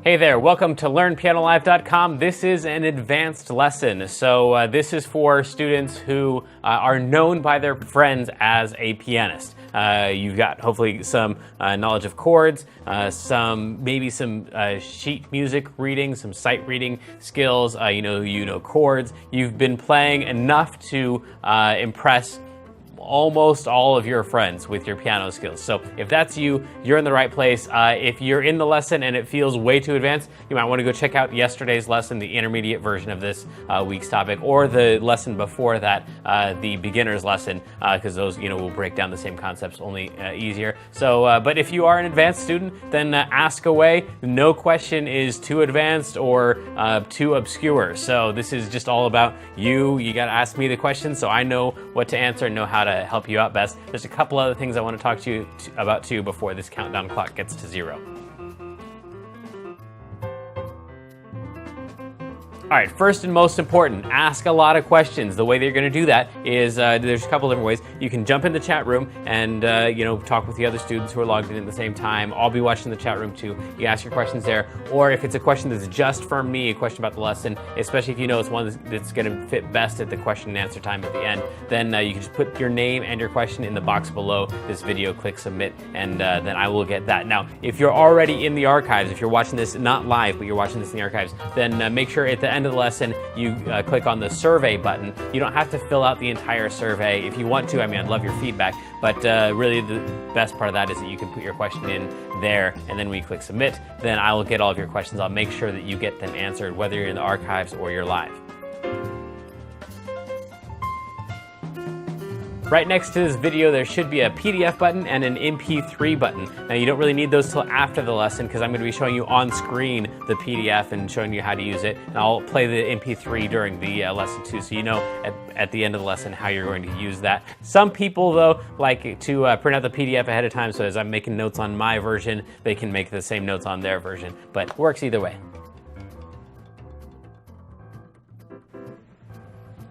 Hey there, welcome to LearnPianoLive.com. This is an advanced lesson. So this is for students who are known by their friends as a pianist. You've got hopefully some knowledge of chords, maybe some sheet music reading, some sight reading skills. You know chords. You've been playing enough to impress almost all of your friends with your piano skills. So if that's you, you're in the right place. If you're in the lesson and it feels way too advanced, you might want to go check out yesterday's lesson, the intermediate version of this week's topic, or the lesson before that, the beginner's lesson, because those will break down the same concepts, only easier. So, but if you are an advanced student, then ask away. No question is too advanced or too obscure. So this is just all about you. You got to ask me the questions so I know what to answer and know how to help you out best. There's a couple other things I want to talk to you about too before this countdown clock gets to 0. All right, first and most important, ask a lot of questions. The way that you're going to do that is there's a couple different ways. You can jump in the chat room and talk with the other students who are logged in at the same time. I'll be watching the chat room too. You can ask your questions there. Or if it's a question that's just for me, a question about the lesson, especially if you know it's one that's going to fit best at the question and answer time at the end, then you can just put your name and your question in the box below this video, click submit, and then I will get that. Now, if you're already in the archives, if you're watching this not live, but you're watching this in the archives, then make sure at the end of the lesson you click on the survey button. You don't have to fill out the entire survey. If you want to, I'd love your feedback, but really the best part of that is that you can put your question in there, and then when you click submit, then I will get all of your questions. I'll make sure that you get them answered, whether you're in the archives or you're live. Right next to this video, there should be a PDF button and an MP3 button. Now, you don't really need those till after the lesson because I'm going to be showing you on screen the PDF and showing you how to use it. And I'll play the MP3 during the lesson too, so you know at the end of the lesson how you're going to use that. Some people, though, like to print out the PDF ahead of time, so as I'm making notes on my version, they can make the same notes on their version, but works either way.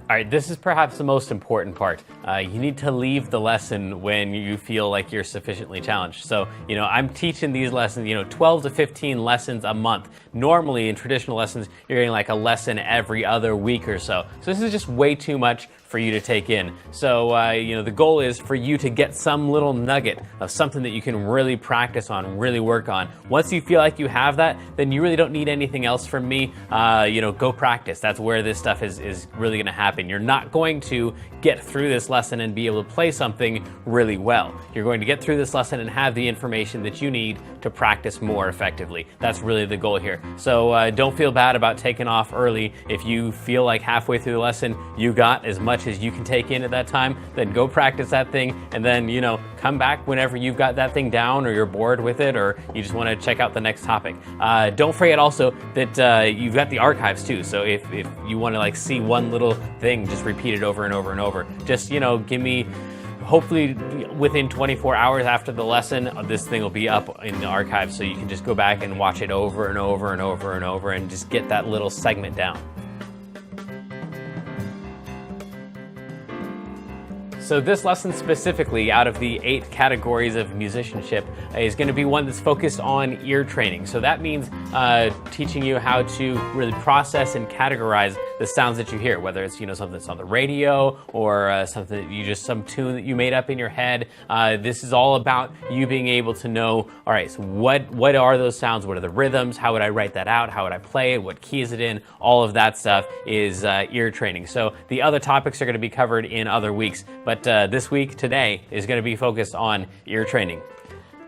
All right, this is perhaps the most important part. You need to leave the lesson when you feel like you're sufficiently challenged. So, I'm teaching these lessons, 12 to 15 lessons a month. Normally, in traditional lessons, you're getting like a lesson every other week or so. So this is just way too much for you to take in. So, the goal is for you to get some little nugget of something that you can really practice on, really work on. Once you feel like you have that, then you really don't need anything else from me. Go practice. That's where this stuff is really gonna happen. You're not going to get through this lesson and be able to play something really well. You're going to get through this lesson and have the information that you need to practice more effectively. That's really the goal here. So don't feel bad about taking off early. If you feel like halfway through the lesson you got as much as you can take in at that time, then go practice that thing, and then come back whenever you've got that thing down, or you're bored with it, or you just want to check out the next topic. Don't forget also that you've got the archives too, so if you want to see one little thing, just repeat it over and over and over. Just give me, hopefully within 24 hours after the lesson, this thing will be up in the archives, so you can just go back and watch it over and over and over and over and just get that little segment down. So this lesson specifically, out of the 8 categories of musicianship, is going to be one that's focused on ear training. So that means teaching you how to really process and categorize the sounds that you hear, whether it's something that's on the radio or something that some tune that you made up in your head. This is all about you being able to know, all right, so what are those sounds? What are the rhythms? How would I write that out? How would I play it? What key is it in? All of that stuff is ear training. So the other topics are going to be covered in other weeks, but this week, today, is going to be focused on ear training.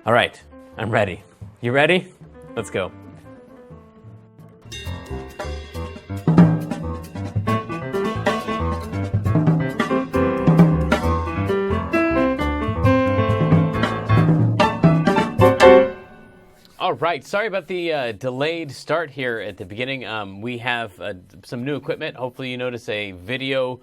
All right, I'm ready. You ready? Let's go. All right, sorry about the delayed start here at the beginning. We have some new equipment. Hopefully you notice a video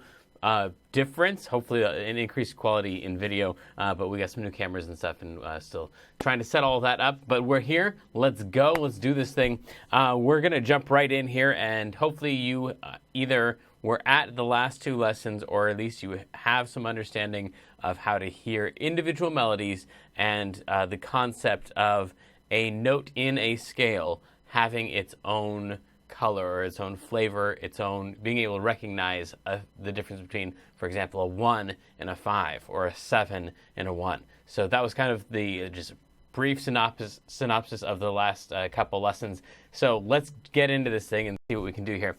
difference, hopefully an increased quality in video, but we got some new cameras and stuff, and still trying to set all that up, but we're here. Let's go. Let's do this thing. We're going to jump right in here, and hopefully you either were at the last 2 lessons, or at least you have some understanding of how to hear individual melodies and the concept of a note in a scale having its own color or its own flavor, its own being able to recognize the difference between, for example, a 1 and a 5 or a 7 and a 1. So that was kind of the just brief synopsis of the last couple lessons. So let's get into this thing and see what we can do here.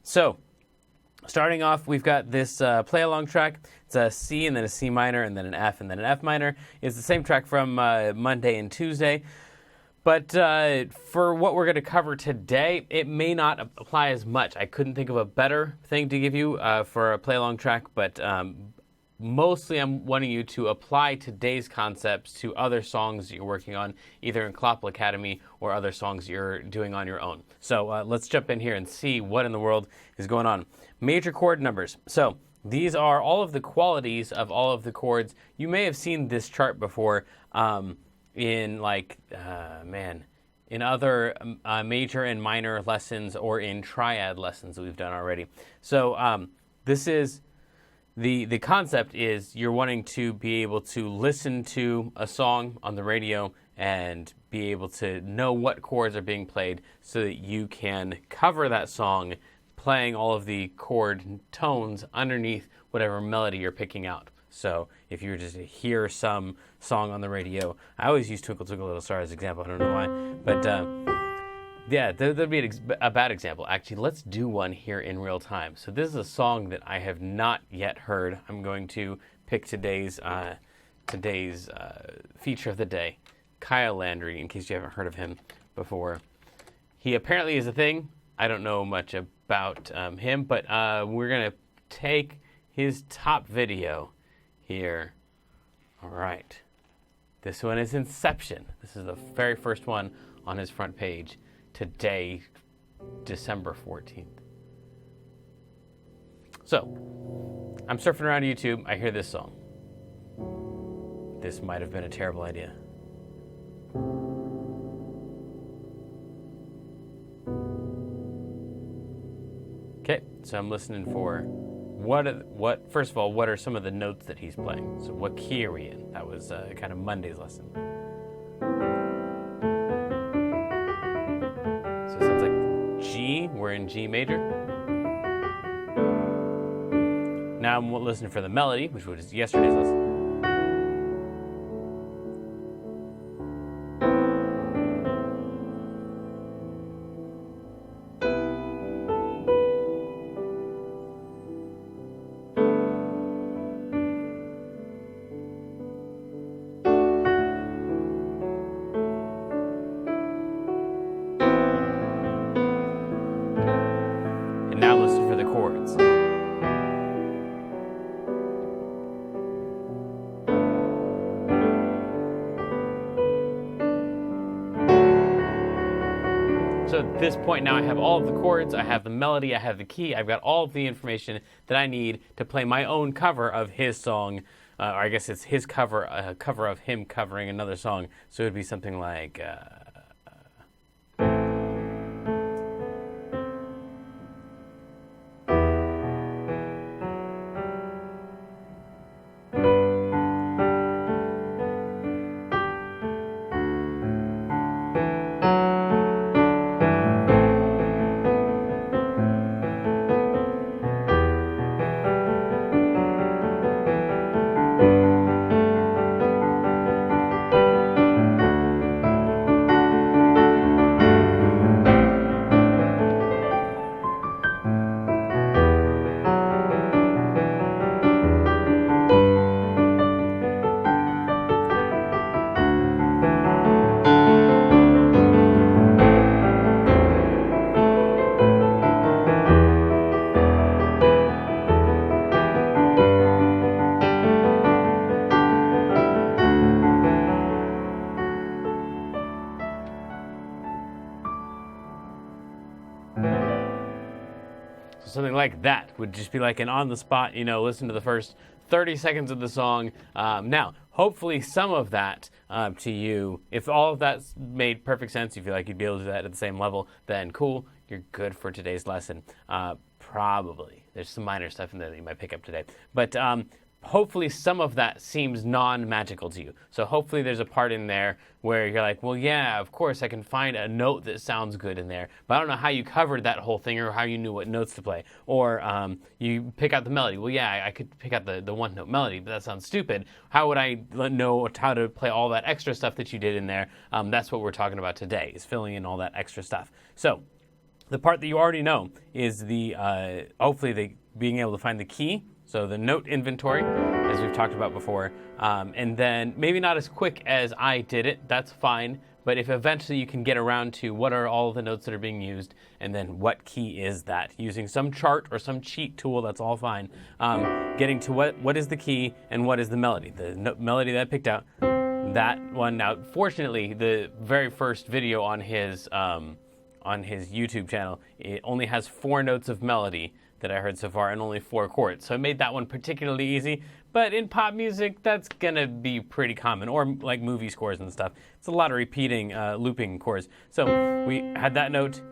So starting off, we've got this play along track. It's a C and then a C minor and then an F and then an F minor. It's the same track from Monday and Tuesday. But for what we're going to cover today, it may not apply as much. I couldn't think of a better thing to give you for a play-along track, but mostly I'm wanting you to apply today's concepts to other songs that you're working on, either in Kloppel Academy or other songs you're doing on your own. So let's jump in here and see what in the world is going on. Major chord numbers. So these are all of the qualities of all of the chords. You may have seen this chart before. In in other major and minor lessons or in triad lessons that we've done already. So this is the concept is you're wanting to be able to listen to a song on the radio and be able to know what chords are being played so that you can cover that song playing all of the chord tones underneath whatever melody you're picking out. So if you were just to hear some song on the radio, I always use Twinkle Twinkle Little Star as an example. I don't know why. But yeah, that'd be a bad example. Actually, let's do one here in real time. So this is a song that I have not yet heard. I'm going to pick today's feature of the day, Kyle Landry, in case you haven't heard of him before. He apparently is a thing. I don't know much about him, but we're going to take his top video here. All right. This one is Inception. This is the very first one on his front page today, December 14th. So, I'm surfing around YouTube. I hear this song. This might have been a terrible idea. Okay, so I'm listening for first of all, what are some of the notes that he's playing? So what key are we in? That was kind of Monday's lesson. So it sounds like G, we're in G major. Now I'm listening for the melody, which was yesterday's lesson. Now listen for the chords. So at this point now I have all of the chords, I have the melody, I have the key, I've got all of the information that I need to play my own cover of his song, or I guess it's his cover, a cover of him covering another song. So it would be something like... something like that would just be like an on-the-spot, listen to the first 30 seconds of the song. Now, hopefully some of that to you, if all of that made perfect sense, you feel like you'd be able to do that at the same level, then cool, you're good for today's lesson. Probably. There's some minor stuff in there that you might pick up today. But hopefully some of that seems non-magical to you. So hopefully there's a part in there where you're like, well, yeah, of course I can find a note that sounds good in there, but I don't know how you covered that whole thing or how you knew what notes to play. Or you pick out the melody. Well, yeah, I could pick out the one note melody, but that sounds stupid. How would I know how to play all that extra stuff that you did in there? That's what we're talking about today, is filling in all that extra stuff. So the part that you already know is hopefully being able to find the key. So the note inventory, as we've talked about before, and then maybe not as quick as I did it, that's fine, but if eventually you can get around to what are all the notes that are being used, and then what key is that, using some chart or some cheat tool, that's all fine. Getting to what is the key and what is the melody. The melody that I picked out, that one. Now, fortunately, the very first video on his YouTube channel, it only has 4 notes of melody that I heard so far, and only 4 chords. So I made that one particularly easy, but in pop music, that's gonna be pretty common, or like movie scores and stuff. It's a lot of repeating, looping chords. So we had that note,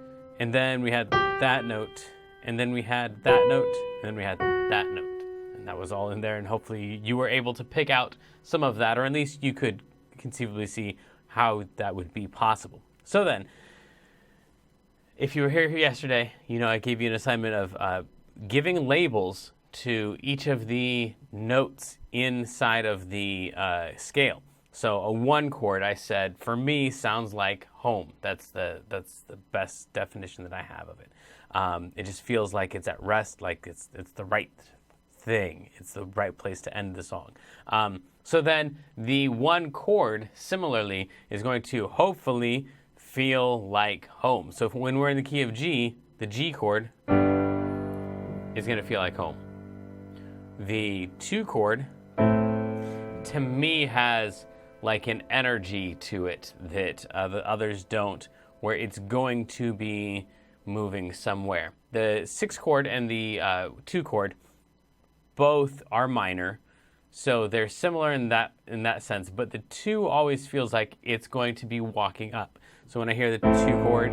and then we had that note, and then we had that note, and then we had that note. And that was all in there, and hopefully you were able to pick out some of that, or at least you could conceivably see how that would be possible. So then, if you were here yesterday, you know I gave you an assignment of giving labels to each of the notes inside of the scale. So a 1 chord, I said, for me, sounds like home. That's the best definition that I have of it. It just feels like it's at rest, like it's the right thing. It's the right place to end the song. So then the 1 chord, similarly, is going to hopefully feel like home. So when we're in the key of G, the G chord is going to feel like home. The 2 chord, to me, has like an energy to it that the others don't, where it's going to be moving somewhere. The 6 chord and the 2 chord both are minor, so they're similar in that sense, but the 2 always feels like it's going to be walking up. So when I hear the 2 chord,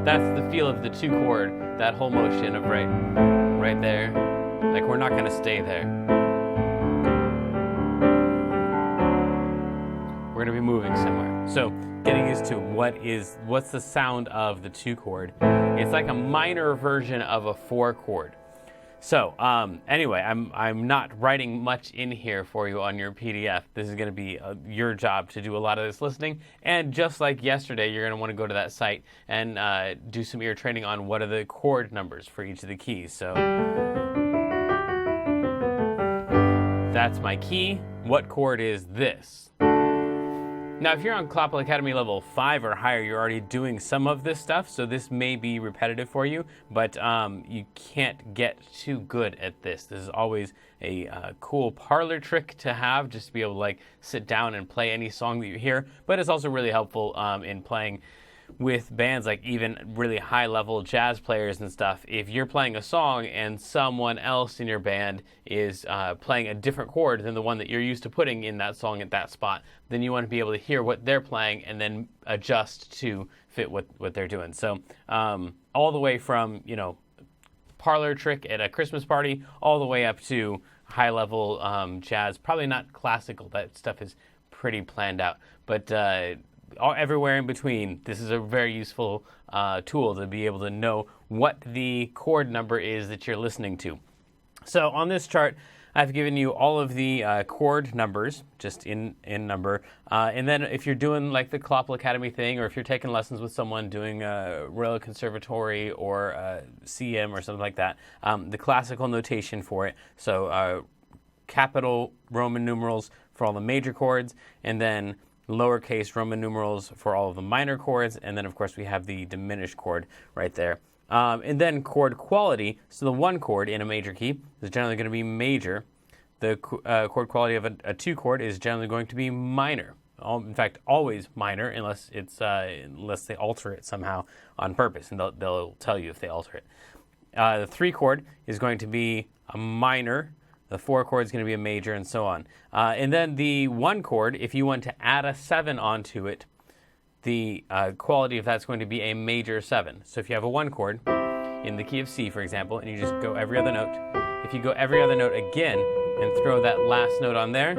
that's the feel of the 2 chord, that whole motion of right there. Like, we're not going to stay there. We're going to be moving somewhere. So getting used to what's the sound of the 2 chord. It's like a minor version of a 4 chord. So anyway, I'm not writing much in here for you on your PDF. This is going to be your job to do a lot of this listening. And just like yesterday, you're going to want to go to that site and do some ear training on what are the chord numbers for each of the keys. So that's my key. What chord is this? Now, if you're on Clopple Academy level 5 or higher, you're already doing some of this stuff, so this may be repetitive for you, but you can't get too good at this. This is always a cool parlor trick to have, just to be able to like sit down and play any song that you hear, but it's also really helpful in playing with bands, like even really high-level jazz players and stuff. If you're playing a song and someone else in your band is playing a different chord than the one that you're used to putting in that song at that spot, then you want to be able to hear what they're playing and then adjust to fit what they're doing. So all the way from, parlor trick at a Christmas party all the way up to high-level jazz. Probably not classical. That stuff is pretty planned out. But everywhere in between, this is a very useful tool to be able to know what the chord number is that you're listening to. So on this chart, I've given you all of the chord numbers, just in number. And then if you're doing like the Clopple Academy thing, or if you're taking lessons with someone doing Royal Conservatory or CM or something like that, the classical notation for it. So capital Roman numerals for all the major chords, and then lowercase Roman numerals for all of the minor chords, and then of course we have the diminished chord right there. And then chord quality, so the 1 chord in a major key is generally going to be major. The chord quality of a 2 chord is generally going to be minor. In fact, always minor, unless they alter it somehow on purpose, and they'll tell you if they alter it. The 3 chord is going to be a minor. The 4 chord is going to be a major, and so on. And then the 1 chord, if you want to add a 7 onto it, the quality of that's going to be a major 7. So if you have a 1 chord, in the key of C, for example, and you just go every other note, if you go every other note again and throw that last note on there,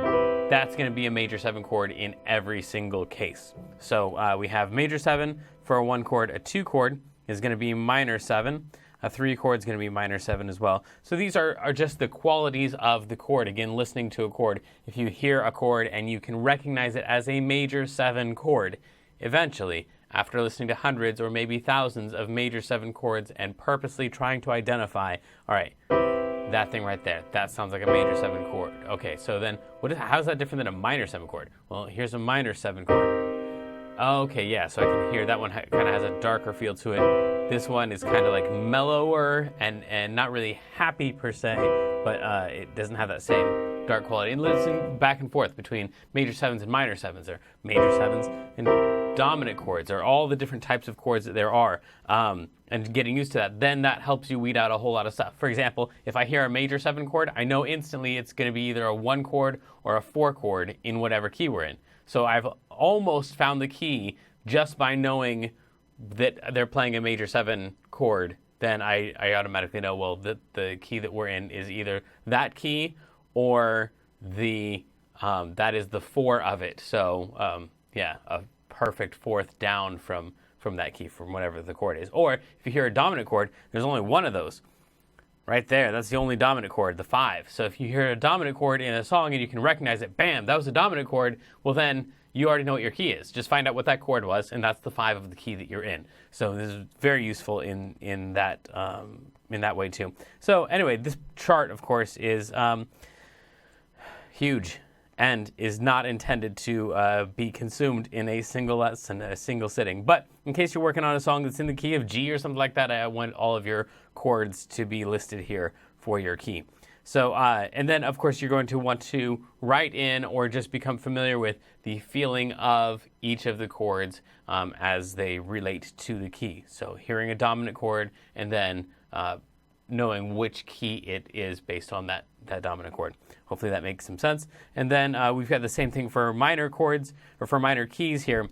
that's going to be a major 7 chord in every single case. So we have major 7 for a 1 chord. A 2 chord is going to be minor 7. A 3 chord is going to be minor 7 as well. So these are just the qualities of the chord. Again, listening to a chord. If you hear a chord and you can recognize it as a major 7 chord, eventually, after listening to hundreds or maybe thousands of major 7 chords and purposely trying to identify, all right, that thing right there, that sounds like a major 7 chord. Okay, so then how is that different than a minor 7 chord? Well, here's a minor 7 chord. Okay, yeah, so I can hear that one kind of has a darker feel to it. This one is kind of like mellower and not really happy per se, but it doesn't have that same dark quality. And listen back and forth between major 7s and minor 7s, or major 7s and dominant chords, or all the different types of chords that there are, and getting used to that, then that helps you weed out a whole lot of stuff. For example, if I hear a major 7 chord, I know instantly it's going to be either a 1 chord or a 4 chord in whatever key we're in. So I've almost found the key just by knowing that they're playing a major 7 chord. Then I automatically know, well, the key that we're in is either that key or that is the 4 of it. So yeah, a perfect 4th down from that key, from whatever the chord is. Or if you hear a dominant chord, there's only one of those. Right there, that's the only dominant chord, the 5. So if you hear a dominant chord in a song and you can recognize it, bam, that was a dominant chord, well then you already know what your key is. Just find out what that chord was, and that's the 5 of the key that you're in. So this is very useful in that way too. So anyway, this chart, of course, is huge and is not intended to be consumed in a single lesson, a single sitting. But in case you're working on a song that's in the key of G or something like that, I want all of your chords to be listed here for your key. So, and then of course you're going to want to write in or just become familiar with the feeling of each of the chords as they relate to the key. So hearing a dominant chord and then knowing which key it is based on that dominant chord. Hopefully that makes some sense. And then we've got the same thing for minor chords, or for minor keys here.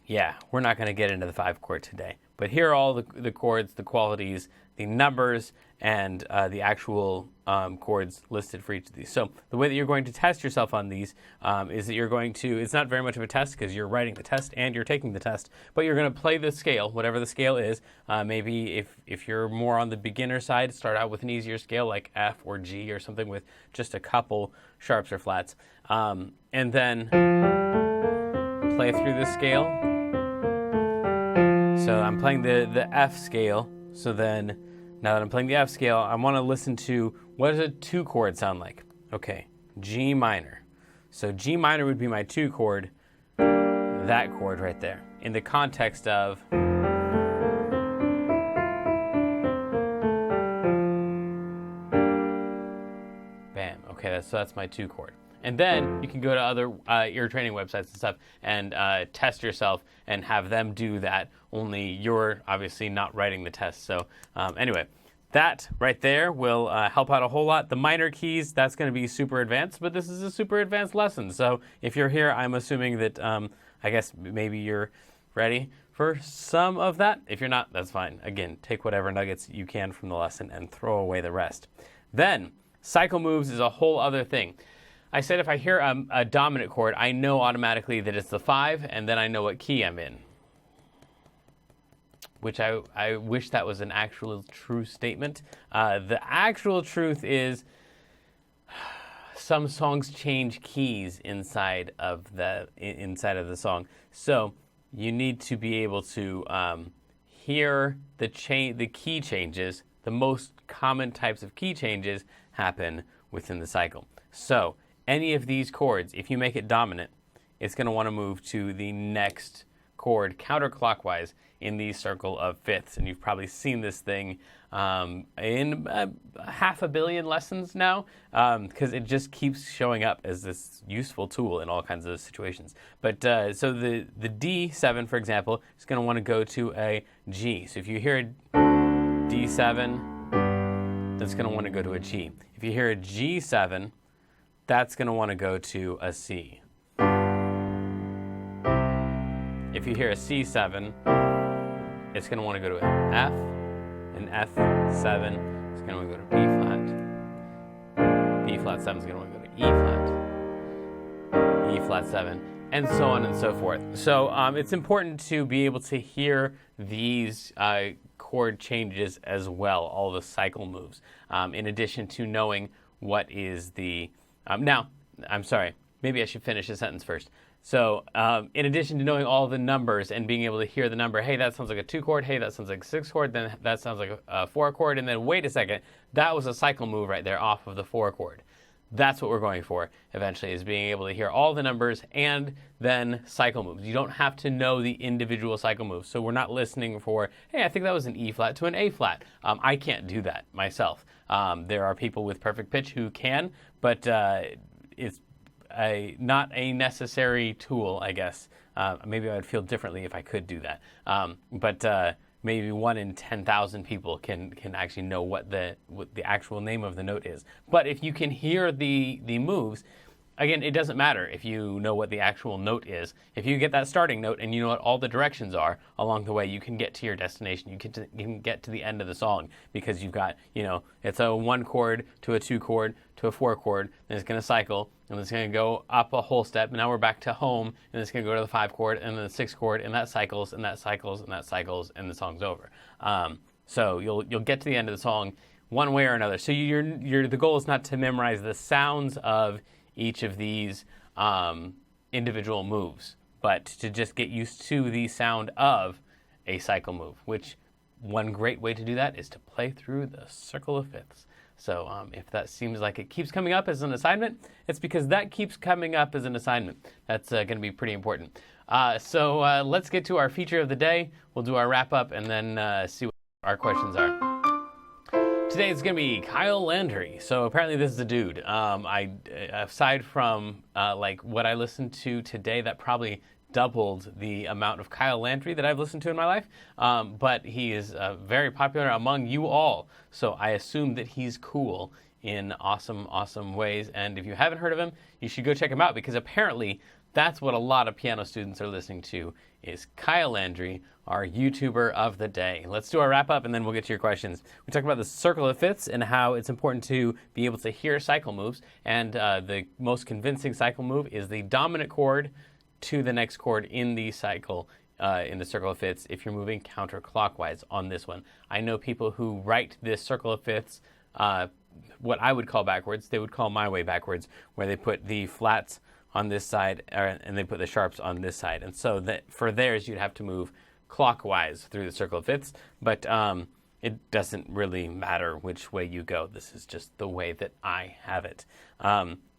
Yeah, we're not going to get into the 5 chord today. But here are all the chords, the qualities, the numbers, and the actual chords listed for each of these. So the way that you're going to test yourself on these is that you're going to, it's not very much of a test because you're writing the test and you're taking the test, but you're going to play the scale, whatever the scale is. Maybe if you're more on the beginner side, start out with an easier scale like F or G or something with just a couple sharps or flats. And then play through the scale. So I'm playing the F scale. So then, now that I'm playing the F scale, I want to listen to what does a 2 chord sound like. Okay, G minor. So G minor would be my 2 chord, that chord right there, in the context of bam. Okay, so that's my 2 chord. And then you can go to other ear training websites and stuff and test yourself and have them do that, only you're obviously not writing the test. So anyway, that right there will help out a whole lot. The minor keys, that's going to be super advanced, but this is a super advanced lesson. So if you're here, I'm assuming that I guess maybe you're ready for some of that. If you're not, that's fine. Again, take whatever nuggets you can from the lesson and throw away the rest. Then cycle moves is a whole other thing. I said if I hear a dominant chord, I know automatically that it's the 5, and then I know what key I'm in. Which I wish that was an actual true statement. The actual truth is some songs change keys inside of the song. So you need to be able to hear the key changes. The most common types of key changes happen within the cycle. So any of these chords, if you make it dominant, it's going to want to move to the next chord counterclockwise in the circle of fifths. And you've probably seen this thing in 500 million lessons now, because it just keeps showing up as this useful tool in all kinds of situations. But so the D7, for example, is going to want to go to a G. So if you hear a D7, that's going to want to go to a G. If you hear a G7, that's going to want to go to a C. If you hear a C7, it's going to want to go to an F, an F7, it's going to want to go to B flat, B flat 7 is going to want to go to E flat 7, and so on and so forth. So it's important to be able to hear these chord changes as well, all the cycle moves, in addition to knowing what is the, now, I'm sorry, maybe I should finish the sentence first. So in addition to knowing all the numbers and being able to hear the number, hey, that sounds like a 2 chord, hey, that sounds like a 6 chord, then that sounds like a 4 chord, and then wait a second, that was a cycle move right there off of the 4 chord. That's what we're going for eventually, is being able to hear all the numbers and then cycle moves. You don't have to know the individual cycle moves. So we're not listening for, hey, I think that was an E flat to an A flat. I can't do that myself. There are people with perfect pitch who can, but it's not a necessary tool, I guess. Maybe I would feel differently if I could do that. But maybe 1 in 10,000 people can actually know what the actual name of the note is. But if you can hear the moves, again, it doesn't matter if you know what the actual note is. If you get that starting note and you know what all the directions are along the way, you can get to your destination. You can get to the end of the song because you've got, it's a 1 chord to a 2 chord to a 4 chord, then it's going to cycle, and it's going to go up a whole step, and now we're back to home, and it's going to go to the 5 chord, and then the 6 chord, and that cycles, and that cycles, and that cycles, and the song's over. So you'll get to the end of the song one way or another. So the goal is not to memorize the sounds of each of these individual moves, but to just get used to the sound of a cycle move, which one great way to do that is to play through the circle of fifths. So if that seems like it keeps coming up as an assignment, it's because that keeps coming up as an assignment. That's going to be pretty important. So let's get to our feature of the day. We'll do our wrap up and then see what our questions are. Today it's going to be Kyle Landry. So apparently this is a dude. Aside from like what I listened to today, that probably doubled the amount of Kyle Landry that I've listened to in my life. But he is very popular among you all. So I assume that he's cool in awesome, awesome ways. And if you haven't heard of him, you should go check him out, because apparently that's what a lot of piano students are listening to, is Kyle Landry, our YouTuber of the day. Let's do our wrap up and then we'll get to your questions. We talked about the circle of fifths and how it's important to be able to hear cycle moves. And the most convincing cycle move is the dominant chord to the next chord in the cycle, in the circle of fifths, if you're moving counterclockwise on this one. I know people who write this circle of fifths what I would call backwards. They would call my way backwards, where they put the flats on this side and they put the sharps on this side. And so that for theirs, you'd have to move clockwise through the circle of fifths, but it doesn't really matter which way you go. This is just the way that I have it.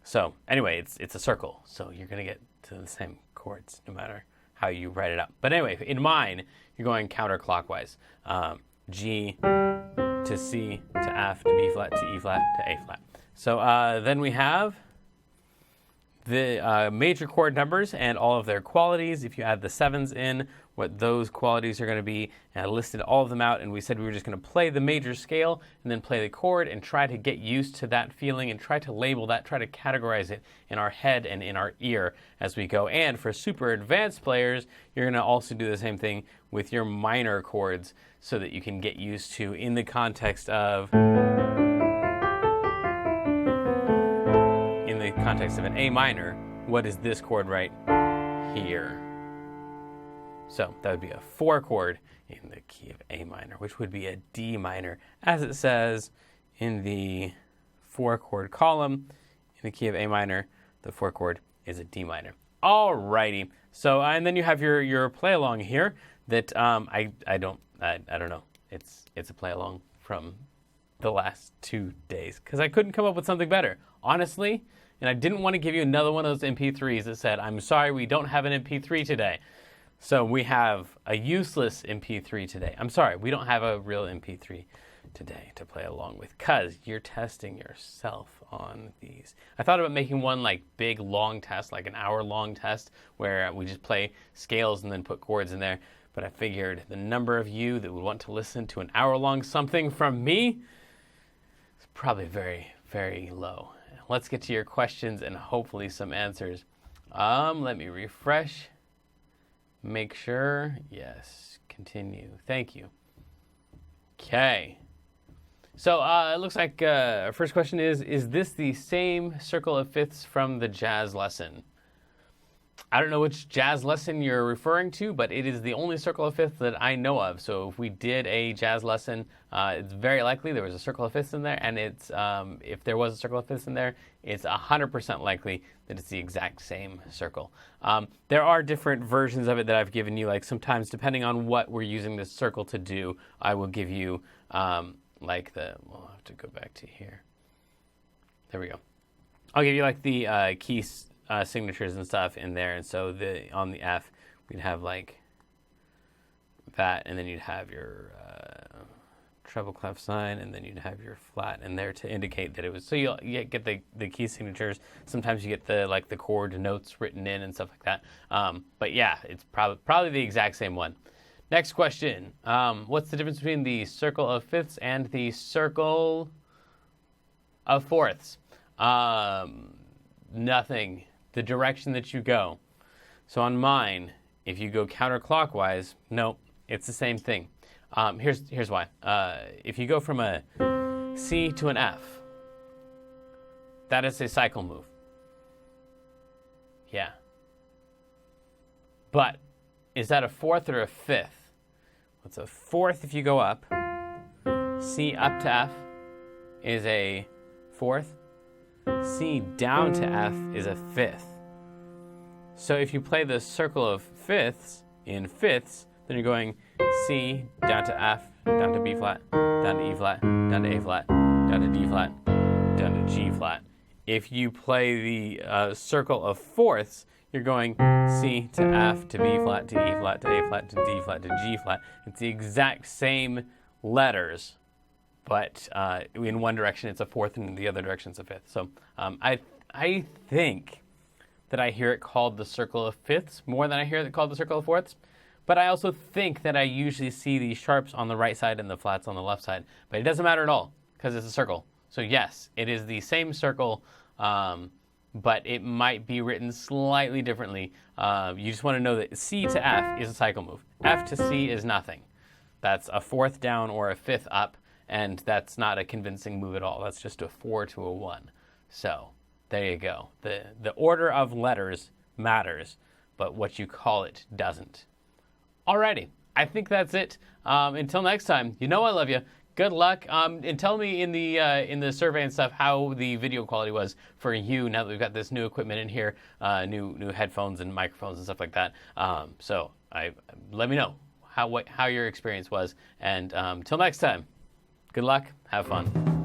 So anyway, it's a circle, so you're going to get to the same chords no matter how you write it up. But anyway, in mine, you're going counterclockwise. G to C to F to B flat to E flat to A flat. So then we have the major chord numbers and all of their qualities. If you add the sevens in, what those qualities are going to be. And I listed all of them out, and we said we were just going to play the major scale and then play the chord and try to get used to that feeling and try to label that, try to categorize it in our head and in our ear as we go. And for super advanced players, you're going to also do the same thing with your minor chords so that you can get used to, in the context of an A minor, what is this chord right here? So that would be a 4 chord in the key of A minor, which would be a D minor, as it says in the 4 chord column. In the key of A minor, the 4 chord is a D minor. Alrighty. So and then you have your play along here that I don't know. It's a play along from the last 2 days because I couldn't come up with something better, honestly. And I didn't want to give you another one of those MP3s that said, I'm sorry, we don't have an MP3 today. So we have a useless MP3 today. I'm sorry, we don't have a real MP3 today to play along with, because you're testing yourself on these. I thought about making one like big long test, like an hour-long test, where we just play scales and then put chords in there. But I figured the number of you that would want to listen to an hour-long something from me is probably very, very low. Let's get to your questions and hopefully some answers. Let me refresh Make sure. Yes. Continue. Thank you. Okay. So it looks like our first question is this the same circle of fifths from the jazz lesson? I don't know which jazz lesson you're referring to, but it is the only circle of fifths that I know of. So if we did a jazz lesson, it's very likely there was a circle of fifths in there, and it's if there was a circle of fifths in there, it's 100% likely that it's the exact same circle. There are different versions of it that I've given you. Like sometimes, depending on what we're using this circle to do, I will give you like we'll have to go back to here. There we go. I'll give you like the keys. Signatures and stuff in there, and so on the F we'd have like that, and then you'd have your treble clef sign, and then you'd have your flat in there to indicate that it was. So you get the key signatures. Sometimes you get the chord notes written in and stuff like that. But yeah, it's probably the exact same one. Next question: what's the difference between the circle of fifths and the circle of fourths? Nothing. The direction that you go. So on mine, if you go counterclockwise, no, it's the same thing. Here's why. If you go from a C to an F, that is a cycle move. Yeah. But is that a fourth or a fifth? It's a fourth if you go up. C up to F is a fourth. C down to F is a fifth. So if you play the circle of fifths in fifths, then you're going C down to F, down to B flat, down to E flat, down to A flat, down to D flat, down to G flat. If you play the circle of fourths, you're going C to F to B flat to E flat to A flat to D flat to G flat. It's the exact same letters, but in one direction it's a fourth and in the other direction it's a fifth. So I think that I hear it called the circle of fifths more than I hear it called the circle of fourths. But I also think that I usually see the sharps on the right side and the flats on the left side. But it doesn't matter at all because it's a circle. So yes, it is the same circle, but it might be written slightly differently. You just want to know that C to F is a cycle move. F to C is nothing. That's a fourth down or a fifth up. And that's not a convincing move at all. That's just a 4 to a 1. So there you go. The order of letters matters, but what you call it doesn't. Alrighty, I think that's it. Until next time, you know I love you. Good luck. And tell me in the survey and stuff how the video quality was for you now that we've got this new equipment in here, new headphones and microphones and stuff like that. So let me know how your experience was. And until next time. Good luck. Have fun.